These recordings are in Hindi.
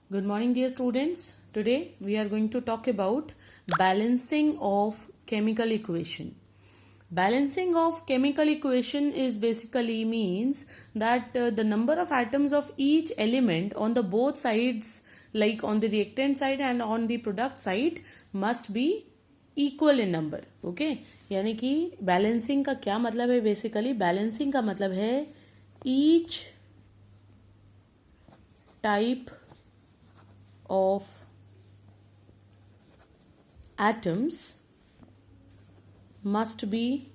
Good morning, dear students. Today we are going to talk about balancing of chemical equation. Balancing of chemical equation is basically means that the number of atoms of each element on the both sides, like on the reactant side and on the product side, must be equal in number. Okay, यानी कि balancing का क्या मतलब है? Basically balancing का मतलब है each type of atoms must be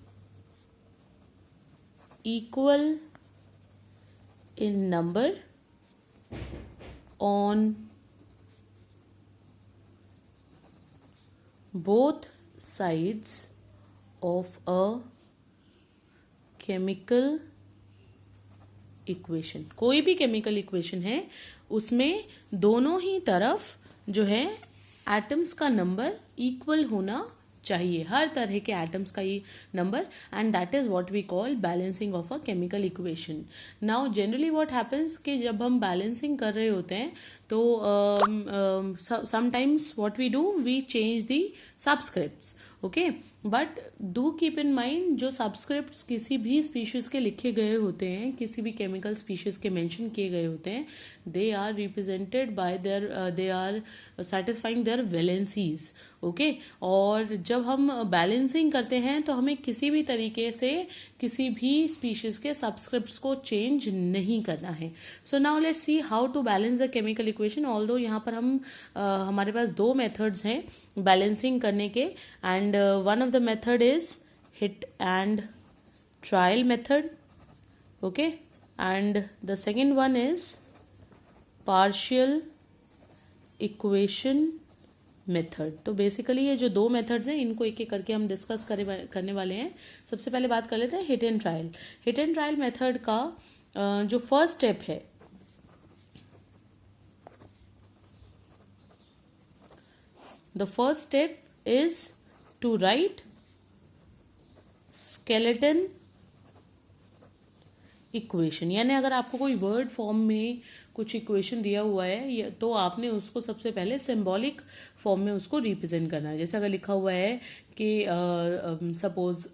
equal in number on both sides of a chemical equation. कोई भी केमिकल इक्वेशन है उसमें दोनों ही तरफ जो है एटम्स का नंबर इक्वल होना चाहिए, हर तरह के एटम्स का ये number, and that is what we call balancing of a chemical equation. Now generally what happens कि जब हम बैलेंसिंग कर रहे होते हैं तो sometimes what we do we change the subscripts. Okay, but do keep in mind जो सबस्क्रिप्ट्स किसी भी स्पीशीज के लिखे गए होते हैं, किसी भी केमिकल स्पीशीज के मेंशन किए गए होते हैं, they are represented by their, they are satisfying their valencies. Okay, और जब हम बैलेंसिंग करते हैं तो हमें किसी भी तरीके से किसी भी स्पीशीज के सबस्क्रिप्ट्स को चेंज नहीं करना है. So now let's see how to balance the chemical equation. Although यहाँ पर हम हमारे पास दो मेथड्स हैं बैलेंसिंग करने के, and one of the method is hit and trial method. Okay, and the second one is partial equation method. तो बेसिकली ये जो दो मेथड्स हैं इनको एक एक करके हम डिस्कस करने वाले हैं. सबसे पहले बात कर लेते हैं hit and trial. Hit and trial method का जो फर्स्ट स्टेप है, the first step is to write skeleton equation. यानी अगर आपको कोई वर्ड फॉर्म में कुछ इक्वेशन दिया हुआ है तो आपने उसको सबसे पहले सिंबॉलिक फॉर्म में उसको रिप्रेजेंट करना है. जैसे अगर लिखा हुआ है कि suppose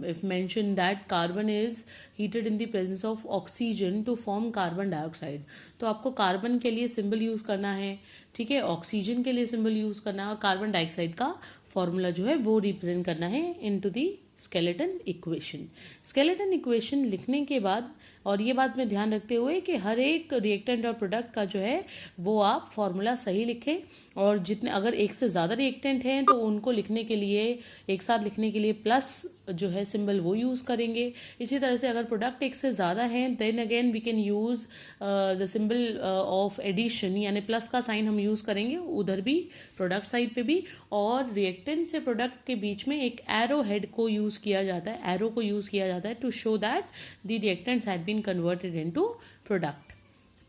if mentioned that carbon is heated in the presence of oxygen to form carbon dioxide, तो आपको कार्बन के लिए सिंबल यूज करना है, ठीक है, ऑक्सीजन के लिए सिंबल यूज करना है, और कार्बन डाइऑक्साइड का फॉर्मूला जो है वो रिप्रेजेंट करना है into the skeleton equation. Skeleton equation लिखने के बाद, और ये बात में ध्यान रखते हुए कि हर एक रिएक्टेंट और प्रोडक्ट का जो है वो आप फॉर्मूला सही लिखें, और जितने अगर एक से ज़्यादा रिएक्टेंट हैं तो उनको लिखने के लिए, एक साथ लिखने के लिए प्लस जो है सिंबल वो यूज़ करेंगे. इसी तरह से अगर प्रोडक्ट एक से ज़्यादा हैं then again we can use the symbol of addition, यानी प्लस का साइन हम यूज़ करेंगे उधर भी, प्रोडक्ट साइड पे भी, और रिएक्टेंट से प्रोडक्ट के बीच में एक एरो हेड को यूज़ किया जाता है, एरो को यूज़ किया जाता है to show that the reactants had been converted into product.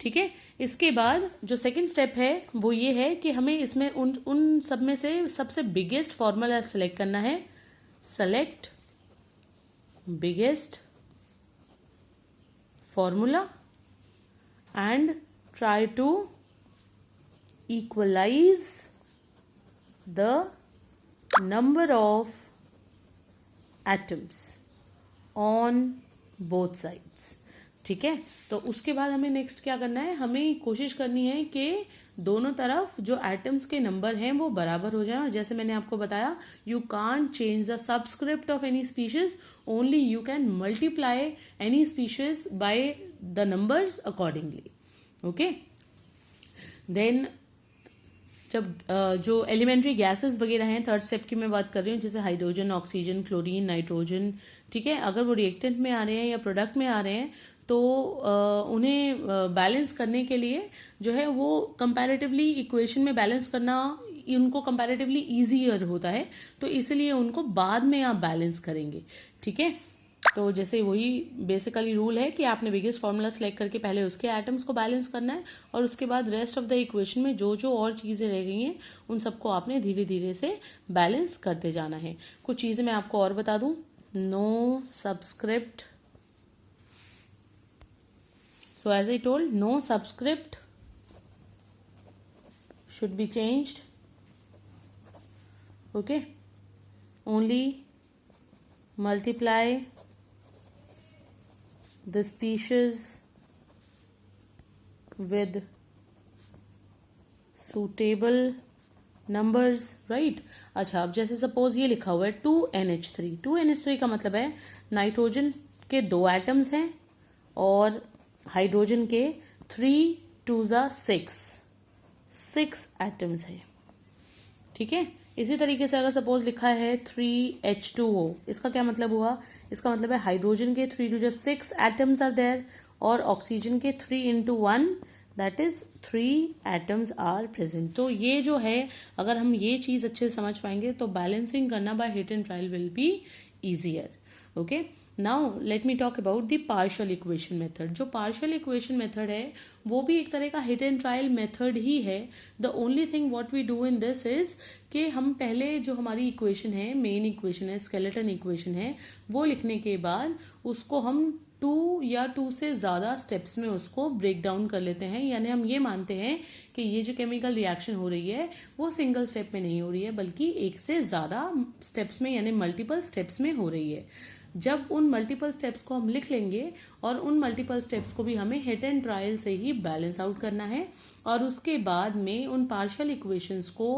ठीक है, इसके बाद जो सेकंड स्टेप है वो ये है कि हमें इसमें उन सब में से सबसे बिगेस्ट फॉर्मूला सेलेक्ट करना है. Select biggest formula and try to equalise the number of atoms on both sides. ठीक है, तो उसके बाद हमें नेक्स्ट क्या करना है, हमें कोशिश करनी है कि दोनों तरफ जो एटम्स के नंबर हैं वो बराबर हो जाए. और जैसे मैंने आपको बताया, you can't change the subscript of any species, only you can multiply any species by the numbers accordingly. Okay, then जब जो एलिमेंट्री गैसेस वगैरह हैं, थर्ड स्टेप की मैं बात कर रही हूँ, जैसे हाइड्रोजन, ऑक्सीजन, क्लोरीन, नाइट्रोजन, ठीक है, अगर वो रिएक्टेंट में आ रहे हैं या प्रोडक्ट में आ रहे हैं तो उन्हें बैलेंस करने के लिए जो है वो कंपैरेटिवली इक्वेशन में बैलेंस करना उनको कंपैरेटिवली ईजियर होता है, तो इसलिए उनको बाद में आप बैलेंस करेंगे. ठीक है, तो जैसे वही बेसिकली रूल है कि आपने बिगेस्ट फार्मूला सेलेक्ट करके पहले उसके एटम्स को बैलेंस करना है, और उसके बाद रेस्ट ऑफ द इक्वेशन में जो जो और चीज़ें रह गई हैं उन सबको आपने धीरे धीरे से बैलेंस करते जाना है. कुछ चीज़ें मैं आपको और बता दूं. No subscript, so as I told, no subscript should be changed. Okay, only multiply the species with suitable numbers, right? अच्छा, अब जैसे सपोज ये लिखा हुआ है 2NH3. 2NH3 का मतलब है नाइट्रोजन के 2 एटम्स हैं और हाइड्रोजन के 3 2 6 एटम्स है, ठीक है. इसी तरीके से अगर सपोज लिखा है 3H2O, इसका क्या मतलब हुआ? इसका मतलब है हाइड्रोजन के 3 2 6 एटम्स आर देयर और ऑक्सीजन के 3 into 1 that is 3 atoms are present. तो ये जो है, अगर हम ये चीज अच्छे से समझ पाएंगे तो बैलेंसिंग करना by hit and trial will be easier. Okay, now let me talk about the partial equation method. जो पार्शियल इक्वेशन मेथड है वो भी एक तरह का हिट एंड ट्रायल मेथड ही है. The only thing what we do in this is कि हम पहले जो हमारी इक्वेशन है, मेन इक्वेशन है, स्केलेटन इक्वेशन है, वो लिखने के बाद उसको हम 2 या 2 से ज़्यादा स्टेप्स में उसको ब्रेक डाउन कर लेते हैं. यानी हम ये मानते हैं कि ये जो केमिकल रिएक्शन हो रही है वो सिंगल स्टेप में नहीं हो रही है बल्कि एक से ज़्यादा स्टेप्स में यानी मल्टीपल स्टेप्स में हो रही है. जब उन मल्टीपल स्टेप्स को हम लिख लेंगे और उन मल्टीपल स्टेप्स को भी हमें हिट एंड ट्रायल से ही बैलेंस आउट करना है और उसके बाद में उन पार्शियल इक्वेशंस को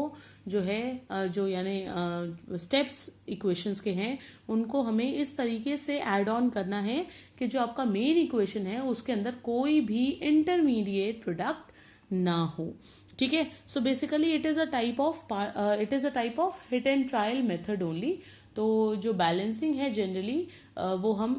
जो है जो यानी स्टेप्स इक्वेशंस के हैं उनको हमें इस तरीके से ऐड ऑन करना है कि जो आपका मेन इक्वेशन है उसके अंदर कोई भी इंटरमीडिएट प्रोडक्ट ना हो. ठीक है, so basically it is a type of hit and trial method only. तो जो बैलेंसिंग है जनरली वो हम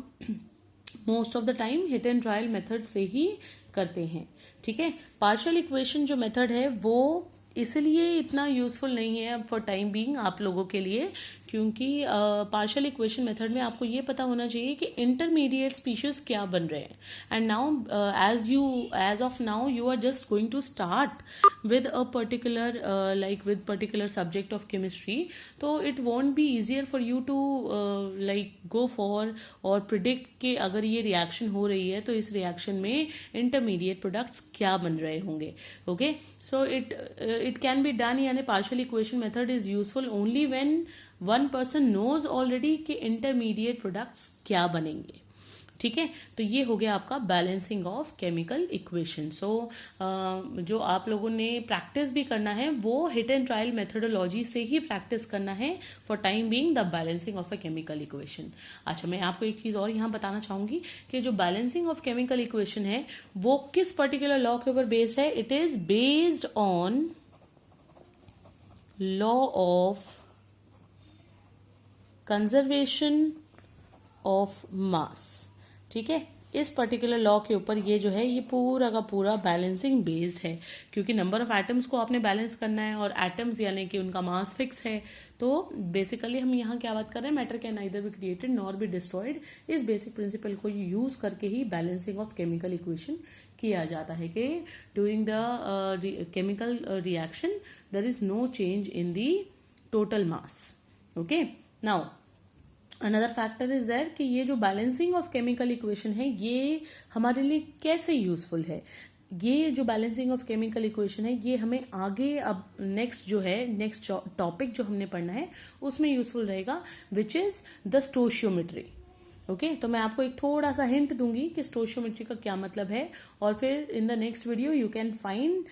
most of the time hit and trial method से ही करते हैं. ठीक है, पार्शियल इक्वेशन जो मेथड है वो इसलिए इतना यूजफुल नहीं है अब फॉर टाइम बीइंग आप लोगों के लिए, क्योंकि पार्शियल इक्वेशन मेथड में आपको ये पता होना चाहिए कि इंटरमीडिएट स्पीशीज क्या बन रहे हैं. And now as of now you are just going to start with a particular with particular subject of chemistry. तो it won't be easier for you to go for और प्रिडिक्ट कि अगर ये रिएक्शन हो रही है तो इस रिएक्शन में इंटरमीडिएट प्रोडक्ट्स क्या बन रहे होंगे. Okay, so it can be done. यानी partial equation method is useful only when one person knows already कि intermediate products क्या बनेंगे. ठीक है, तो ये हो गया आपका बैलेंसिंग ऑफ केमिकल इक्वेशन. सो जो आप लोगों ने प्रैक्टिस भी करना है वो हिट एंड ट्रायल मेथडोलॉजी से ही प्रैक्टिस करना है for time being the balancing of a chemical equation. अच्छा, मैं आपको एक चीज़ और यहाँ बताना चाहूँगी कि जो बैलेंसिंग ऑफ केमिकल इक्वेशन है वो किस पर्टिकुलर लॉ के ऊपर बेस्ड है. It is based on law of conservation of mass. ठीक है, इस पर्टिकुलर लॉ के ऊपर ये जो है ये पूरा का पूरा बैलेंसिंग बेस्ड है, क्योंकि नंबर ऑफ एटम्स को आपने बैलेंस करना है और एटम्स यानी कि उनका मास फिक्स है. तो बेसिकली हम यहाँ क्या बात कर रहे हैं, matter can neither be created nor be destroyed. इस बेसिक प्रिंसिपल को यूज करके ही बैलेंसिंग ऑफ केमिकल इक्वेशन किया जाता है कि during the chemical reaction there is no change in the total mass. Okay, now another factor is there कि ये जो बैलेंसिंग ऑफ केमिकल इक्वेशन है ये हमारे लिए कैसे यूजफुल है. ये जो बैलेंसिंग ऑफ केमिकल इक्वेशन है ये हमें आगे अब नेक्स्ट टॉपिक जो हमने पढ़ना है उसमें यूजफुल रहेगा, which is the stoichiometry. Okay, तो मैं आपको एक थोड़ा सा हिंट दूंगी कि स्टोशियोमेट्री का क्या मतलब है और फिर in the next video you can find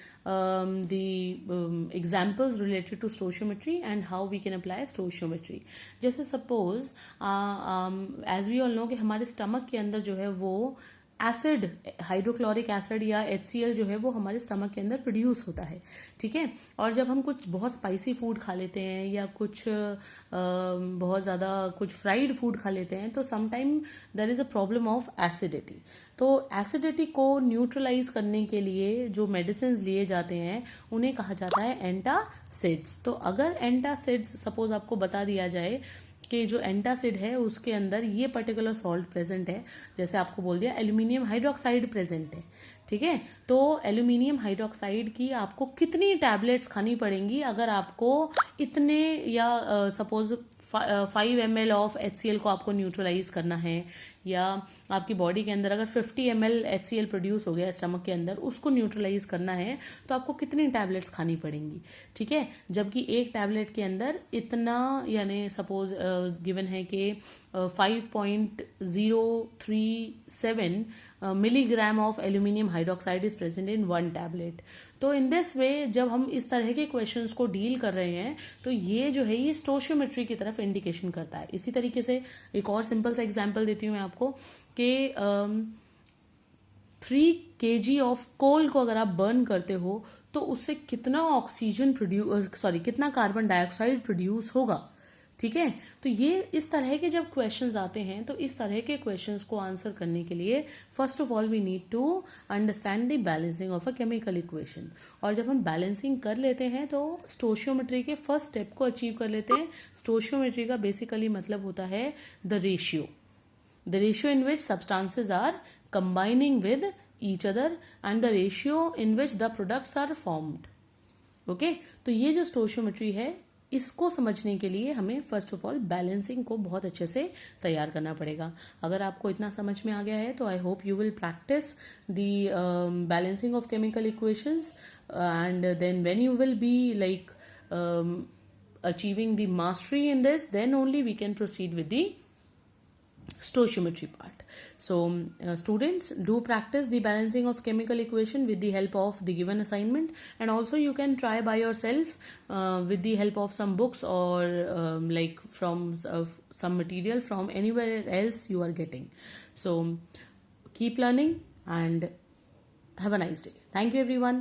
the examples related to stoichiometry and how we can apply stoichiometry. जैसे suppose as we all know कि हमारे स्टमक के अंदर जो है वो एसिड, हाइड्रोक्लोरिक एसिड या HCl जो है वो हमारे स्टमक के अंदर प्रोड्यूस होता है. ठीक है, और जब हम कुछ बहुत स्पाइसी फूड खा लेते हैं या कुछ बहुत ज़्यादा कुछ फ्राइड फूड खा लेते हैं तो sometime there is a problem of acidity. तो एसिडिटी को न्यूट्रलाइज करने के लिए जो मेडिसिन लिए जाते हैं उन्हें कहा जाता है एंटासिड्स. तो अगर एंटासिड्स सपोज आपको बता दिया जाए कि जो एंटासिड है उसके अंदर ये पर्टिकुलर सॉल्ट प्रेजेंट है, जैसे आपको बोल दिया एल्यूमिनियम हाइड्रोक्साइड प्रेजेंट है. ठीक है, तो एल्यूमिनियम हाइड्रोक्साइड की आपको कितनी टैबलेट्स खानी पड़ेंगी अगर आपको इतने या सपोज 5 ml ऑफ HCl को आपको न्यूट्रलाइज करना है या आपकी बॉडी के अंदर अगर 50 ml HCl प्रोड्यूस हो गया स्टमक के अंदर, उसको न्यूट्रलाइज करना है तो आपको कितनी टैबलेट्स खानी पड़ेंगी, ठीक है। जबकि एक टैबलेट के अंदर इतना, यानी सपोज गिवन है कि 5.037 milligram of aluminium hydroxide is present in one tablet. तो इन दिस वे जब हम इस तरह के क्वेश्चंस को डील कर रहे हैं तो ये जो है ये स्टोशियोमेट्री की तरफ इंडिकेशन करता है। इसी तरीके से एक और सिंपल सा एग्जांपल देती हूँ मैं आपको कि 3 kg ऑफ कोल को अगर आप बर्न करते हो तो उससे कितना ऑक्सीजन कितना कार्बन डाइऑक्साइड प्रोड्यूस होगा, ठीक है। तो ये इस तरह के जब क्वेश्चंस आते हैं तो इस तरह के क्वेश्चंस को आंसर करने के लिए first of all we need to understand the balancing of a chemical equation. और जब हम बैलेंसिंग कर लेते हैं तो स्टोशियोमेट्री के फर्स्ट स्टेप को अचीव कर लेते हैं। स्टोशियोमेट्री का बेसिकली मतलब होता है the ratio in which substances are combining with each other and the ratio in which the products are formed. Okay, तो ये जो स्टोशियोमेट्री है इसको समझने के लिए हमें फर्स्ट ऑफ ऑल बैलेंसिंग को बहुत अच्छे से तैयार करना पड़ेगा। अगर आपको इतना समझ में आ गया है तो I hope you will practise the balancing of chemical equations and then when you will be like achieving the mastery in this, then only we can proceed with the stoichiometry part. So students, do practice the balancing of chemical equation with the help of the given assignment, and also you can try by yourself with the help of some books or like from some material from anywhere else you are getting. So keep learning and have a nice day. Thank you everyone.